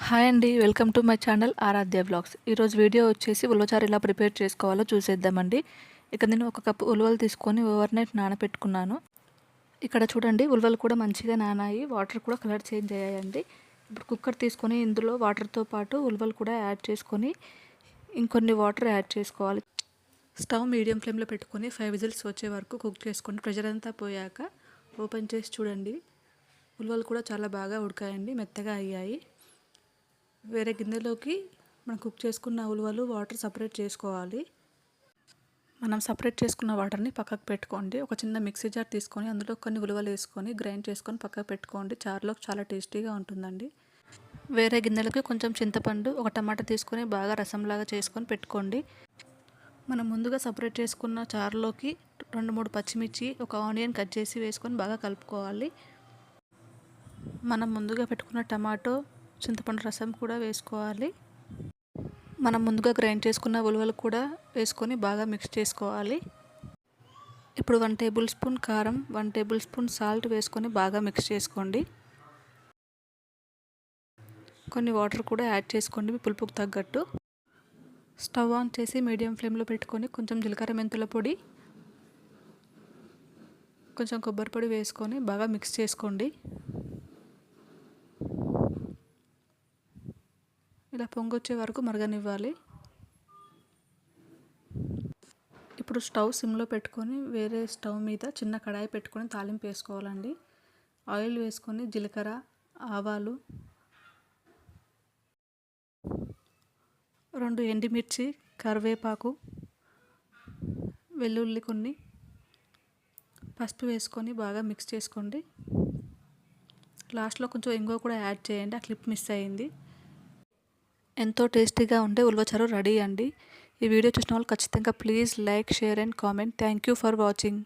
Hi అండి, welcome to my channel Aaradhya vlogs. ఈరోజు video వచ్చేసి ఉలవచారు ఎలా ప్రిపేర్ చేసుకోవాలో చూసేద్దామండి. ఇక్కడ నేను 1 కప్పు ఉలవలు తీసుకొని ఓవర్ నైట్ నానబెట్టుకున్నాను. ఇక్కడ చూడండి, ఉలవలు కూడా మంచిగా నానాయి, వాటర్ కూడా కలర్ చేంజ్ అయ్యాయండి. ఇప్పుడు కుక్కర్ తీసుకొని ఇందులో వాటర్తో పాటు ఉలవలు కూడా యాడ్ చేసుకొని ఇంకొన్ని వాటర్ యాడ్ చేసుకోవాలి. స్టవ్ మీడియం ఫ్లేమ్లో పెట్టుకొని 5 విజిల్స్ వచ్చే వరకు కుక్ చేసుకోండి. ప్రెషర్ అంతా పోయాక ఓపెన్ చేసి చూడండి, ఉలవలు కూడా చాలా బాగా ఉడికాయండి, మెత్తగా అయ్యాయి. వేరే గిన్నెలోకి మనం కుక్ చేసుకున్న ఉలవలు వాటర్ సపరేట్ చేసుకోవాలి. మనం సపరేట్ చేసుకున్న వాటర్ని పక్కకు పెట్టుకోండి. ఒక చిన్న మిక్సీ జార్ తీసుకొని అందులో కొన్ని ఉలవలు వేసుకొని గ్రైండ్ చేసుకొని పక్కకు పెట్టుకోండి. చారులో చాలా టేస్టీగా ఉంటుందండి. వేరే గిన్నెలకి కొంచెం చింతపండు, ఒక టమాటా తీసుకొని బాగా రసంలాగా చేసుకొని పెట్టుకోండి. మనం ముందుగా సపరేట్ చేసుకున్న చారులోకి 2-3 పచ్చిమిర్చి, ఒక ఆనియన్ కట్ చేసి వేసుకొని బాగా కలుపుకోవాలి. మనం ముందుగా పెట్టుకున్న టమాటో, చింతపండు రసం కూడా వేసుకోవాలి. మనం ముందుగా గ్రైండ్ చేసుకున్న ఉలవలు కూడా వేసుకొని బాగా మిక్స్ చేసుకోవాలి. ఇప్పుడు 1 టేబుల్ స్పూన్ కారం, 1 టేబుల్ స్పూన్ సాల్ట్ వేసుకొని బాగా మిక్స్ చేసుకోండి. కొన్ని వాటర్ కూడా యాడ్ చేసుకోండి మీ పులుపుకు తగ్గట్టు. స్టవ్ ఆన్ చేసి మీడియం ఫ్లేమ్లో పెట్టుకొని కొంచెం జీలకర్ర మెంతుల పొడి, కొంచెం కొబ్బరి పొడి వేసుకొని బాగా మిక్స్ చేసుకోండి. ఇలా పొంగొచ్చే వరకు మరగనివ్వాలి. ఇప్పుడు స్టవ్ సిమ్లో పెట్టుకొని వేరే స్టవ్ మీద చిన్న కడాయి పెట్టుకొని తాలింపు వేసుకోవాలండి. ఆయిల్ వేసుకొని జీలకర్ర, ఆవాలు, 2 ఎండుమిర్చి, కరివేపాకు, వెల్లుల్లి కొన్ని, పసుపు వేసుకొని బాగా మిక్స్ చేసుకోండి. లాస్ట్లో కొంచెం ఇంగువ కూడా యాడ్ చేయండి, ఆ క్లిప్ మిస్ అయ్యింది. ఎంతో టేస్టీగా ఉండే ఉలవచారు రెడీ అండి. ఈ వీడియో చూసిన వాళ్ళు ఖచ్చితంగా please like, share and comment. Thank you for watching.